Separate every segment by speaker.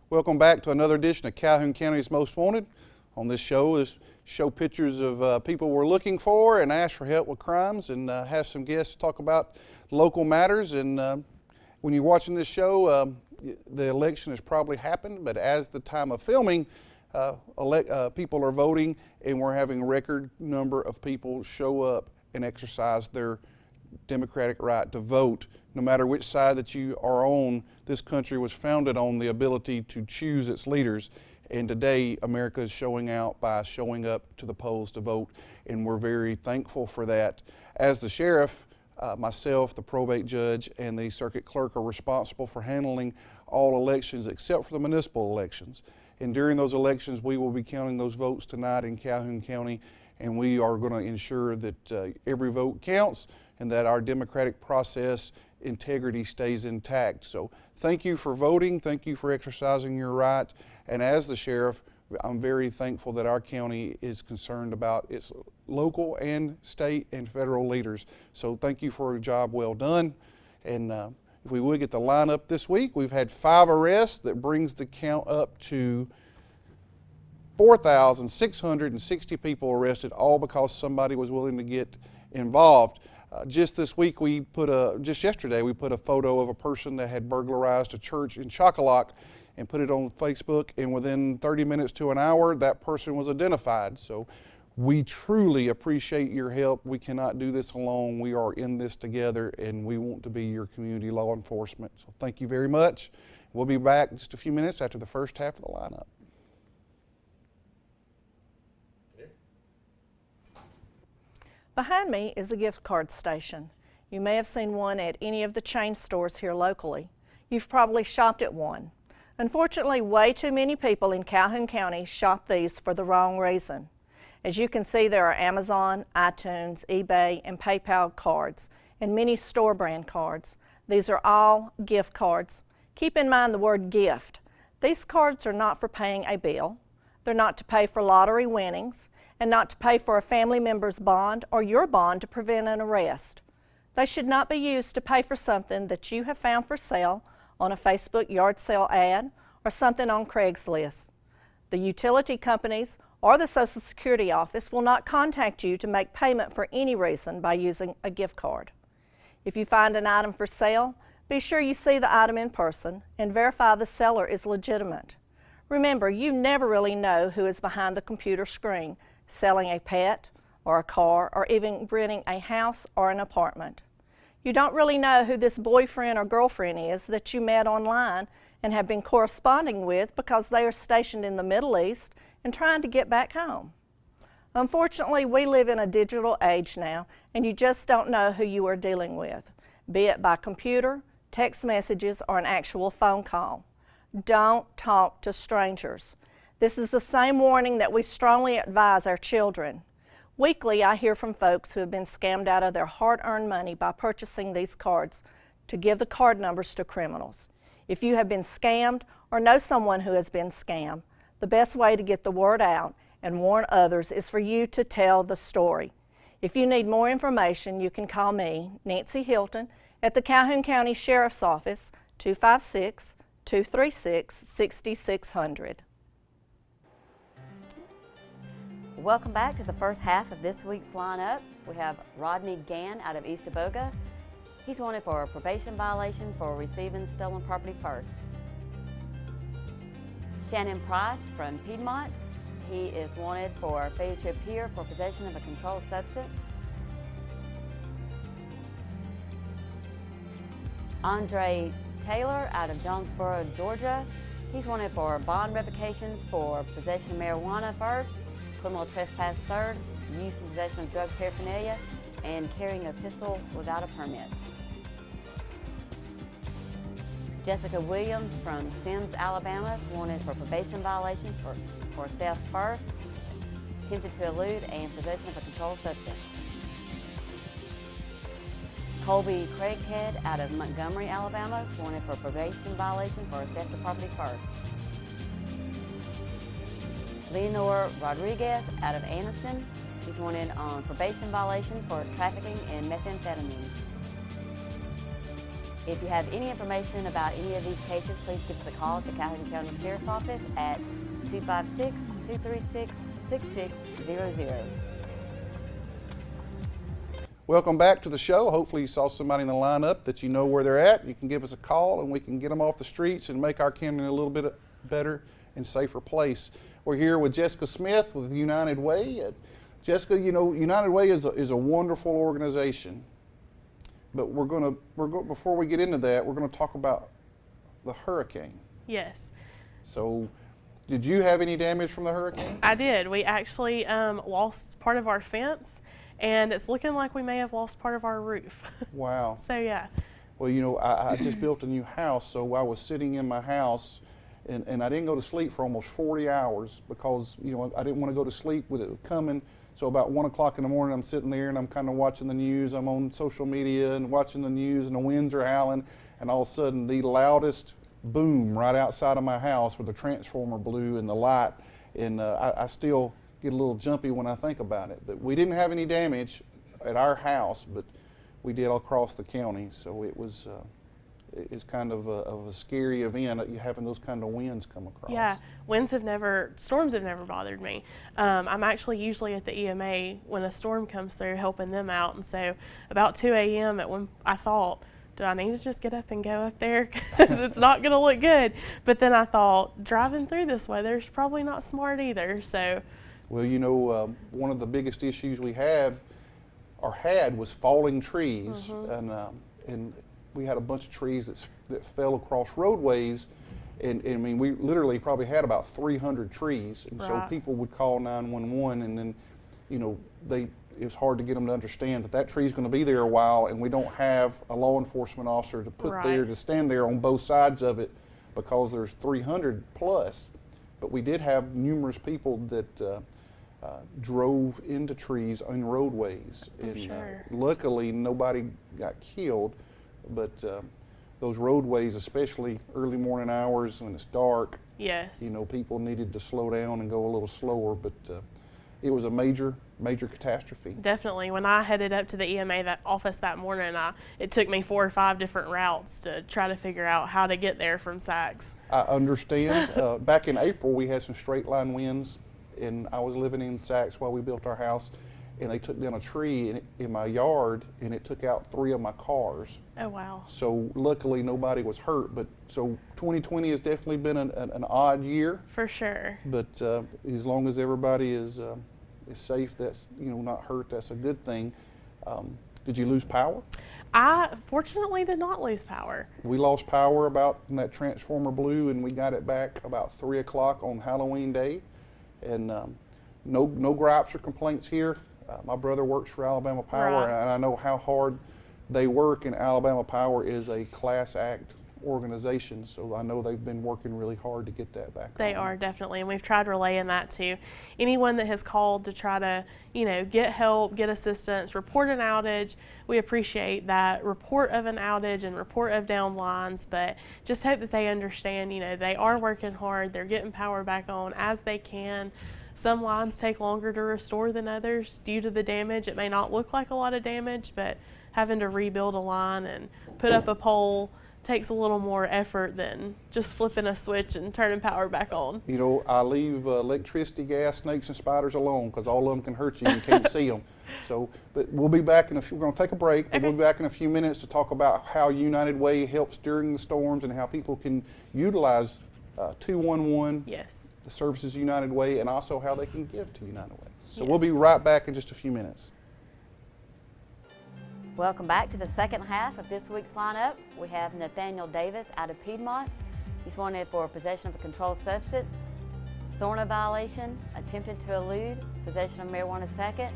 Speaker 1: Welcome back to another edition of Calhoun County's Most Wanted. On this show is show pictures of people we're looking for and ask for help with crimes, and have some guests talk about local matters. And when you're watching this show, the election has probably happened, but as the time of filming, people are voting, and we're having a record number of people show up and exercise their democratic right to vote. No matter which side that you are on, this country was founded on the ability to choose its leaders. And today, America is showing out by showing up to the polls to vote, and we're very thankful for that. As the sheriff, myself, the probate judge, and the circuit clerk are responsible for handling all elections except for the municipal elections. And during those elections, we will be counting those votes tonight in Calhoun County, and we are going to ensure that every vote counts and that our democratic process integrity stays intact. So thank you for voting. Thank you for exercising your right. And as the sheriff, I'm very thankful that our county is concerned about its local and state and federal leaders. So thank you for a job well done. And if we would get the lineup this week, we've had 5 arrests. That brings the count up to 4,660 people arrested, all because somebody was willing to get involved. Just this week, just yesterday, we put a photo of a person that had burglarized a church in Chocolate and put it on Facebook, and within 30 minutes to an hour, that person was identified. So we truly appreciate your help. We cannot do this alone. We are in this together, and we want to be your community law enforcement. So thank you very much. We'll be back in just a few minutes after the first half of the lineup.
Speaker 2: Behind me is a gift card station. You may have seen one at any of the chain stores here locally. You've probably shopped at one. Unfortunately, way too many people in Calhoun County shop these for the wrong reason. As you can see, there are Amazon, iTunes, eBay, and PayPal cards, and many store brand cards. These are all gift cards. Keep in mind the word gift. These cards are not for paying a bill. They're not to pay for lottery winnings, and not to pay for a family member's bond or your bond to prevent an arrest. They should not be used to pay for something that you have found for sale on a Facebook yard sale ad or something on Craigslist. The utility companies or the Social Security office will not contact you to make payment for any reason by using a gift card. If you find an item for sale, be sure you see the item in person and verify the seller is legitimate. Remember, you never really know who is behind the computer screen selling a pet or a car or even renting a house or an apartment. You don't really know who this boyfriend or girlfriend is that you met online and have been corresponding with because they are stationed in the Middle East and trying to get back home. Unfortunately, we live in a digital age now, and you just don't know who you are dealing with, be it by computer, text messages, or an actual phone call. Don't talk to strangers. This is the same warning that we strongly advise our children. Weekly, I hear from folks who have been scammed out of their hard-earned money by purchasing these cards to give the card numbers to criminals. If you have been scammed or know someone who has been scammed, the best way to get the word out and warn others is for you to tell the story. If you need more information, you can call me, Nancy Hilton, at the Calhoun County Sheriff's Office, 256-236-6600.
Speaker 3: Welcome back to the first half of this week's lineup. We have Rodney Gann out of East Aboga. He's wanted for a probation violation for receiving stolen property first. Shannon Price from Piedmont. He is wanted for failure to appear for possession of a controlled substance. Andre Taylor out of Jonesboro, Georgia. He's wanted for bond revocations for possession of marijuana first, criminal trespass third, use and possession of drug paraphernalia, and carrying a pistol without a permit. Jessica Williams from Sims, Alabama is wanted for probation violations for theft first, attempted to elude, and possession of a controlled substance. Colby Craighead out of Montgomery, Alabama is wanted for probation violation for theft of property first. Leonor Rodriguez out of Anniston. He's wanted on probation violation for trafficking in methamphetamine. If you have any information about any of these cases, please give us a call at the Calhoun County Sheriff's Office at 256-236-6600.
Speaker 1: Welcome back to the show. Hopefully you saw somebody in the lineup that you know where they're at. You can give us a call and we can get them off the streets and make our county a little bit better and safer place. We're here with Jessica Smith with United Way. Jessica, you know, United Way is a wonderful organization, but before we get into that, we're going to talk about the hurricane.
Speaker 4: Yes.
Speaker 1: So, did you have any damage from the hurricane?
Speaker 4: I did. We actually lost part of our fence, and it's looking like we may have lost part of our roof.
Speaker 1: Wow.
Speaker 4: So, yeah.
Speaker 1: Well, you know, I just built a new house, so I was sitting in my house, and I didn't go to sleep for almost 40 hours because, you know, I didn't want to go to sleep with it coming. So about 1 o'clock in the morning, I'm sitting there and I'm kind of watching the news. I'm on social media and watching the news, and the winds are howling, and all of a sudden the loudest boom right outside of my house where the transformer blew and the light, and I still get a little jumpy when I think about it. But we didn't have any damage at our house, but we did all across the county. So it was it's kind of a scary event, having those kind of winds come across.
Speaker 4: Yeah, storms have never bothered me. I'm actually usually at the EMA when a storm comes through helping them out, and so about 2 a.m. at when I thought, do I need to just get up and go up there because it's not going to look good? But then I thought, driving through this weather is probably not smart either. So,
Speaker 1: well, you know, one of the biggest issues we had was falling trees, and we had a bunch of trees that fell across roadways, and I mean, we literally probably had about 300 trees, and so people would call 911, and then, you know, it was hard to get them to understand that tree's going to be there a while, and we don't have a law enforcement officer to put there to stand there on both sides of it because there's 300 plus. But we did have numerous people that drove into trees on roadways, and luckily nobody got killed. But those roadways, especially early morning hours when it's dark,
Speaker 4: yes,
Speaker 1: you know, people needed to slow down and go a little slower. But it was a major catastrophe.
Speaker 4: Definitely. When I headed up to the EMA office that morning, it took me 4 or 5 different routes to try to figure out how to get there from Sachs.
Speaker 1: I understand. Back in April, we had some straight line winds, and I was living in Sachs while we built our house, and they took down a tree in my yard, and it took out 3 of my cars.
Speaker 4: Oh, wow.
Speaker 1: So luckily nobody was hurt, but so 2020 has definitely been an odd year.
Speaker 4: For sure.
Speaker 1: But as long as everybody is safe, that's, you know, not hurt, that's a good thing. Did you lose power?
Speaker 4: I fortunately did not lose power.
Speaker 1: We lost power about when that transformer blew, and we got it back about 3 o'clock on Halloween Day, and no gripes or complaints here. My brother works for Alabama Power, and I know how hard they work, and Alabama Power is a Class Act organization, so I know they've been working really hard to get that back.
Speaker 4: They are, definitely, and we've tried relaying that to anyone that has called to try to, you know, get help, get assistance, report an outage. We appreciate that report of an outage and report of down lines, but just hope that they understand, you know, they are working hard, they're getting power back on as they can. Some lines take longer to restore than others due to the damage. It may not look like a lot of damage, but having to rebuild a line and put up a pole takes a little more effort than just flipping a switch and turning power back on.
Speaker 1: You know, I leave electricity, gas, snakes, and spiders alone because all of them can hurt you and you can't see them. So, but we'll be back we're going to take a break, but we'll be back in a few minutes to talk about how United Way helps during the storms and how people can utilize 211.
Speaker 4: Yes.
Speaker 1: The services United Way, and also how they can give to United Way. So we'll be right back in just a few minutes.
Speaker 3: Welcome back to the second half of this week's lineup. We have Nathaniel Davis out of Piedmont. He's wanted for possession of a controlled substance, SORNA violation, attempted to elude, possession of marijuana second,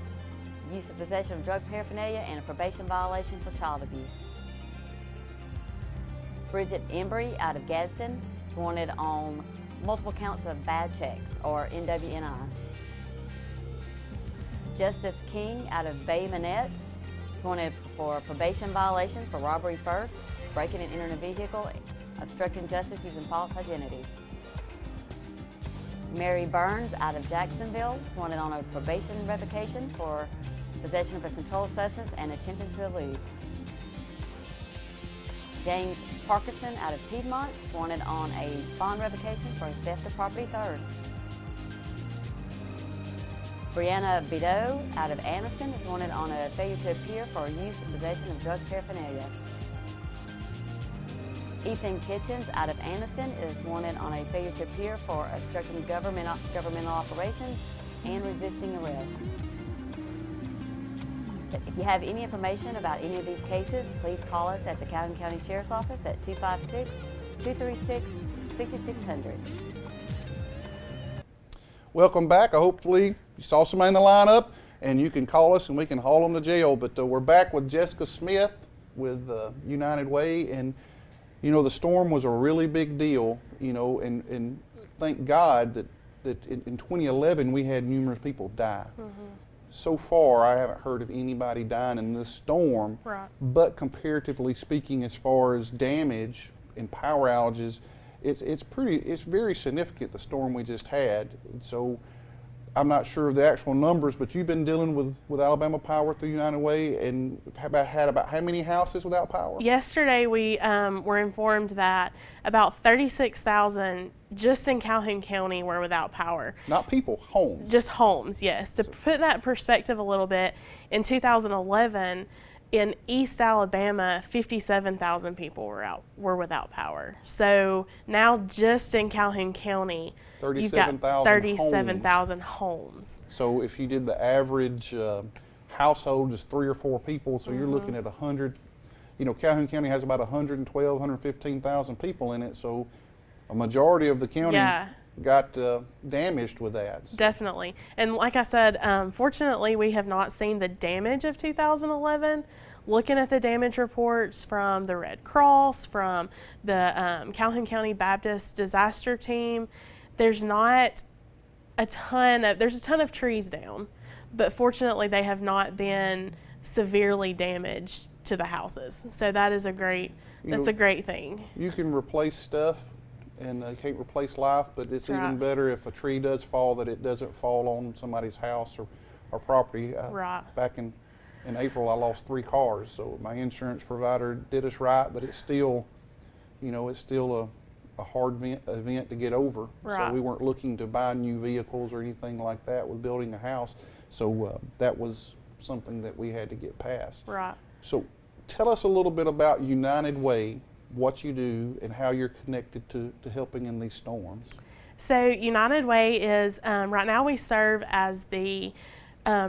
Speaker 3: use of possession of drug paraphernalia, and a probation violation for child abuse. Bridget Embry out of Gadsden is wanted on multiple counts of bad checks, or NWNI. Justice King out of Bay Minette is wanted for probation violation for robbery first, breaking and entering a vehicle, obstructing justice using false identity. Mary Burns out of Jacksonville is wanted on a probation revocation for possession of a controlled substance and attempting to elude. James Parkinson out of Piedmont is wanted on a bond revocation for theft of property third. Brianna Bideau out of Anniston is wanted on a failure to appear for use and possession of drug paraphernalia. Ethan Kitchens out of Anniston is wanted on a failure to appear for obstructing governmental operations and resisting arrest. If you have any information about any of these cases, please call us at the Calhoun County Sheriff's Office at 256-236-6600.
Speaker 1: Welcome back. Hopefully you saw somebody in the lineup and you can call us and we can haul them to jail. But we're back with Jessica Smith with United Way, and you know, the storm was a really big deal, you know, and thank God that in 2011 we had numerous people die. Mm-hmm. So far, I haven't heard of anybody dying in this storm,
Speaker 4: Right.
Speaker 1: but comparatively speaking, as far as damage and power outages, it's very significant, the storm we just had. And so I'm not sure of the actual numbers, but you've been dealing with Alabama Power through United Way, and had about how many houses without power?
Speaker 4: Yesterday we were informed that about 36,000 just in Calhoun County were without power.
Speaker 1: Not people, homes.
Speaker 4: Just homes, yes. To put that in perspective a little bit, in 2011, in East Alabama, 57,000 people were without power. So now just in Calhoun County, you've got 37,000 homes.
Speaker 1: So if you did the average household, just 3 or 4 people, so you're looking at 100. You know, Calhoun County has about 112, 115,000 people in it, so a majority of the county got damaged with that. So.
Speaker 4: Definitely. And like I said, fortunately, we have not seen the damage of 2011. Looking at the damage reports from the Red Cross, from the Calhoun County Baptist Disaster Team, there's a ton of trees down, but fortunately they have not been severely damaged to the houses. So that is a great thing.
Speaker 1: You can replace stuff, and you can't replace life, but it's even better if a tree does fall, that it doesn't fall on somebody's house or property. Back in April, I lost 3 cars, so my insurance provider did us right, but it's still, you know, a hard event to get over.
Speaker 4: Right.
Speaker 1: So we weren't looking to buy new vehicles or anything like that with building a house. So that was something that we had to get past.
Speaker 4: Right.
Speaker 1: So tell us a little bit about United Way, what you do, and how you're connected to helping in these storms.
Speaker 4: So United Way is, right now we serve as the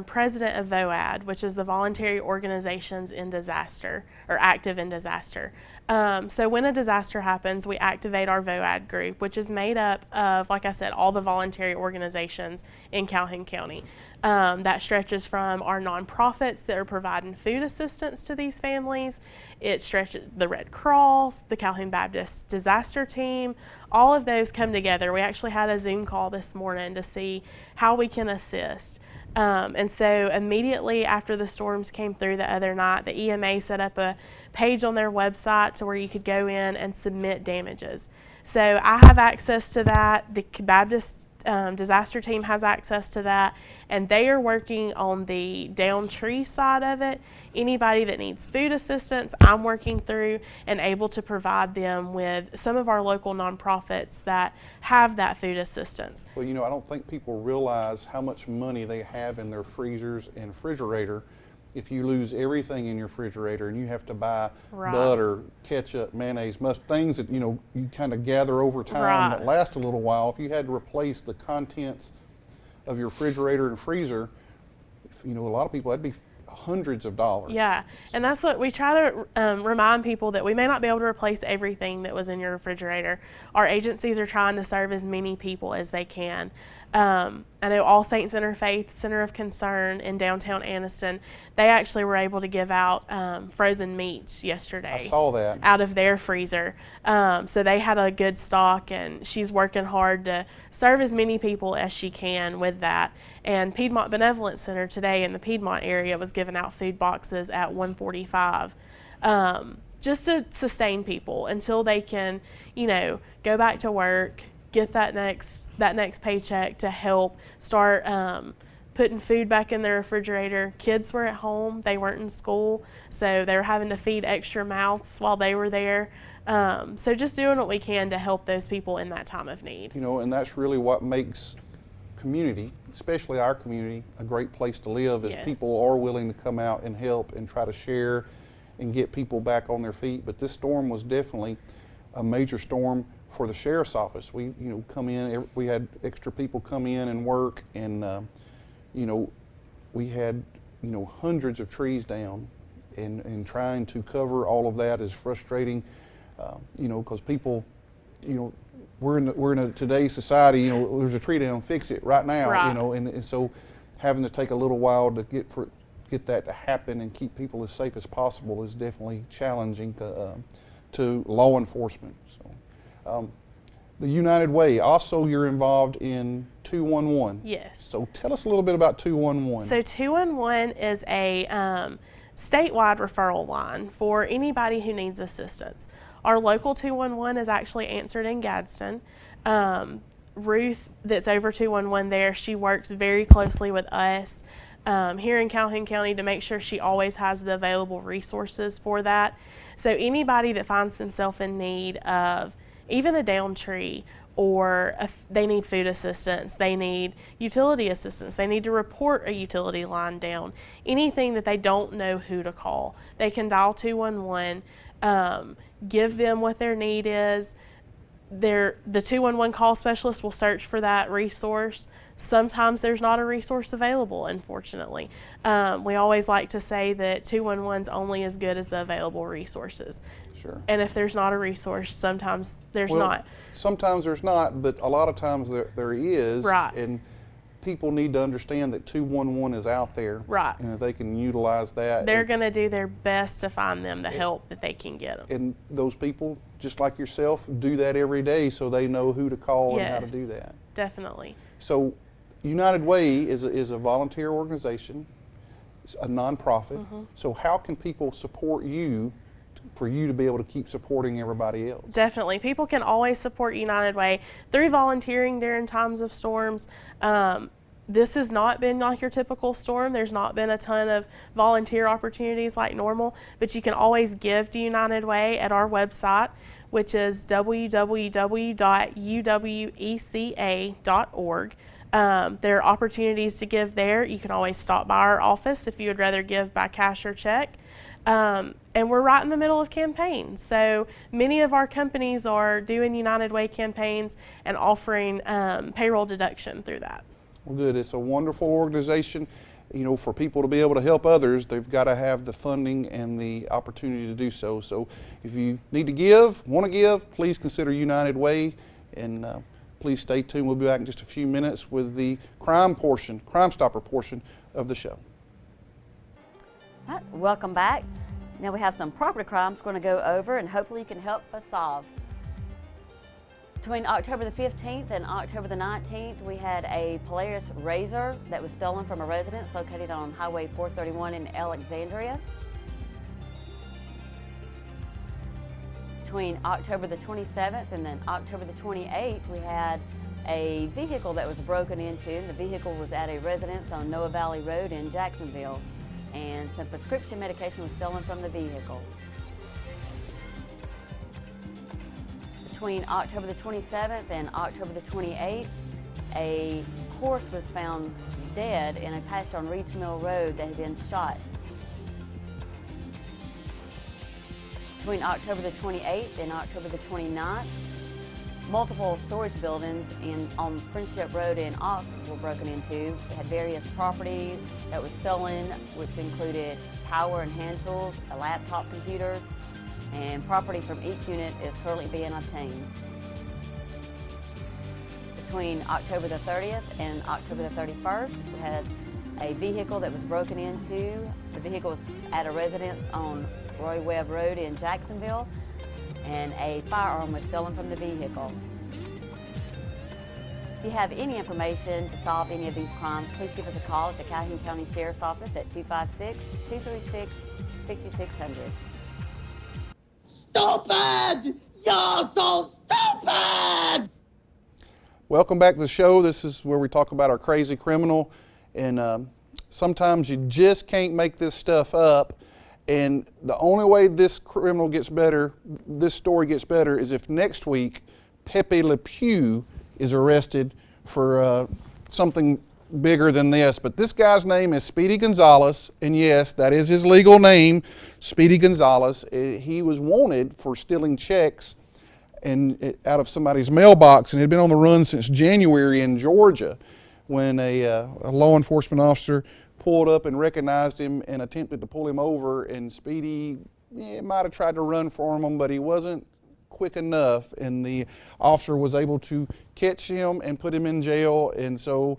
Speaker 4: president of VOAD, which is the Voluntary Organizations in Disaster, or Active in Disaster. So when a disaster happens, we activate our VOAD group, which is made up of, like I said, all the voluntary organizations in Calhoun County. That stretches from our nonprofits that are providing food assistance to these families. It stretches the Red Cross, the Calhoun Baptist Disaster Team. All of those come together. We actually had a Zoom call this morning to see how we can assist. And so immediately after the storms came through the other night, the EMA set up a page on their website to where you could go in and submit damages. So I have access to that. The Baptist disaster team has access to that, and they are working on the down tree side of it. Anybody that needs food assistance, I'm working through and able to provide them with some of our local nonprofits that have that food assistance.
Speaker 1: Well, you know, I don't think people realize how much money they have in their freezers and refrigerator. If you lose everything in your refrigerator and you have to buy butter, ketchup, mayonnaise, mustard, things that, you know, you kind of gather over time that last a little while. If you had to replace the contents of your refrigerator and freezer, you know, a lot of people, that'd be hundreds of dollars.
Speaker 4: Yeah, and that's what we try to remind people, that we may not be able to replace everything that was in your refrigerator. Our agencies are trying to serve as many people as they can. I know All Saints Interfaith Center of Concern in downtown Anniston, they actually were able to give out frozen meats yesterday.
Speaker 1: I saw that.
Speaker 4: Out of their freezer. So they had a good stock, and she's working hard to serve as many people as she can with that. And Piedmont Benevolent Center today in the Piedmont area was giving out food boxes at 145. Just to sustain people until they can, you know, go back to work, get that next paycheck to help start putting food back in their refrigerator. Kids were at home, they weren't in school, so they were having to feed extra mouths while they were there. So just doing what we can to help those people in that time of need.
Speaker 1: You know, and that's really what makes community, especially our community, a great place to live, is
Speaker 4: Yes.
Speaker 1: people are willing to come out and help and try to share and get people back on their feet. But this storm was definitely a major storm for the sheriff's office. We, come in, we had extra people come in and work, and we had, hundreds of trees down, and trying to cover all of that is frustrating, because people, we're in a today's society, there's a tree down, fix it right now,
Speaker 4: Right.
Speaker 1: And so having to take a little while to get that to happen and keep people as safe as possible is definitely challenging to law enforcement. So, the United Way, also you're involved in 211.
Speaker 4: Yes.
Speaker 1: So tell us a little bit about 211.
Speaker 4: So 211 is a statewide referral line for anybody who needs assistance. Our local 211 is actually answered in Gadsden. Ruth, that's over 211 there, she works very closely with us here in Calhoun County to make sure she always has the available resources for that. So anybody that finds themselves in need of even a downed tree, or they need food assistance, they need utility assistance, they need to report a utility line down, anything that they don't know who to call, they can dial 211, give them what their need is. The 211 call specialist will search for that resource. Sometimes there's not a resource available, unfortunately. We always like to say that 211's only as good as the available resources.
Speaker 1: Sure.
Speaker 4: And if there's not a resource, sometimes there's not.
Speaker 1: Sometimes there's not, but a lot of times there is.
Speaker 4: Right.
Speaker 1: And people need to understand that 211 is out there.
Speaker 4: Right.
Speaker 1: And that they can utilize that.
Speaker 4: They're going to do their best to find them the help that they can get them.
Speaker 1: And those people, just like yourself, do that every day so they know who to call and how to do that.
Speaker 4: Definitely.
Speaker 1: So United Way is a volunteer organization, it's a nonprofit.
Speaker 4: Mm-hmm.
Speaker 1: So how can people support you for you to be able to keep supporting everybody else?
Speaker 4: Definitely. People can always support United Way through volunteering during times of storms. This has not been like your typical storm. There's not been a ton of volunteer opportunities like normal, but you can always give to United Way at our website, which is www.uweca.org. There are opportunities to give there. You can always stop by our office if you would rather give by cash or check. And we're right in the middle of campaigns. So many of our companies are doing United Way campaigns and offering payroll deduction through that.
Speaker 1: Well, good. It's a wonderful organization. For people to be able to help others, they've got to have the funding and the opportunity to do so. So if you need to give, want to give, please consider United Way, and please stay tuned. We'll be back in just a few minutes with the Crime Stopper portion of the show.
Speaker 3: All right, welcome back. Now we have some property crimes we're going to go over, and hopefully you can help us solve. Between October the 15th and October the 19th, we had a Polaris razor that was stolen from a residence located on Highway 431 in Alexandria. Between October the 27th and then October the 28th, we had a vehicle that was broken into, and the vehicle was at a residence on Noah Valley Road in Jacksonville, and some prescription medication was stolen from the vehicle. Between October the 27th and October the 28th, a horse was found dead in a pasture on Reeds Mill Road that had been shot. Between October the 28th and October the 29th, multiple storage buildings on Friendship Road in Oxford were broken into. It had various property that was stolen, which included power and hand tools, a laptop computer, and property from each unit is currently being obtained. Between October the 30th and October the 31st, we had a vehicle that was broken into. The vehicle was at a residence on Roy Webb Road in Jacksonville, and a firearm was stolen from the vehicle. If you have any information to solve any of these crimes, please give us a call at the Calhoun County Sheriff's Office at 256-236-6600.
Speaker 5: Stupid! You're so stupid!
Speaker 1: Welcome back to the show. This is where we talk about our crazy criminal, and sometimes you just can't make this stuff up. And the only way this criminal gets better, this story gets better, is if next week Pepe Le Pew is arrested for something bigger than this. But this guy's name is Speedy Gonzalez, and yes, that is his legal name, Speedy Gonzalez. He was wanted for stealing checks out of somebody's mailbox, and had been on the run since January in Georgia, when a law enforcement officer pulled up and recognized him and attempted to pull him over. And Speedy might have tried to run for him, but he wasn't quick enough, and the officer was able to catch him and put him in jail. And so,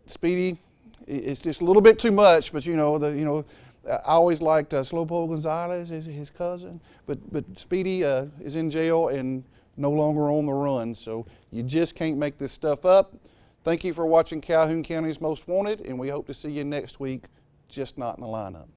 Speaker 1: Speedy, it's just a little bit too much, but I always liked Slowpoke Gonzalez, his cousin, but Speedy is in jail and no longer on the run. So you just can't make this stuff up. Thank you for watching Calhoun County's Most Wanted, and we hope to see you next week, just not in the lineup.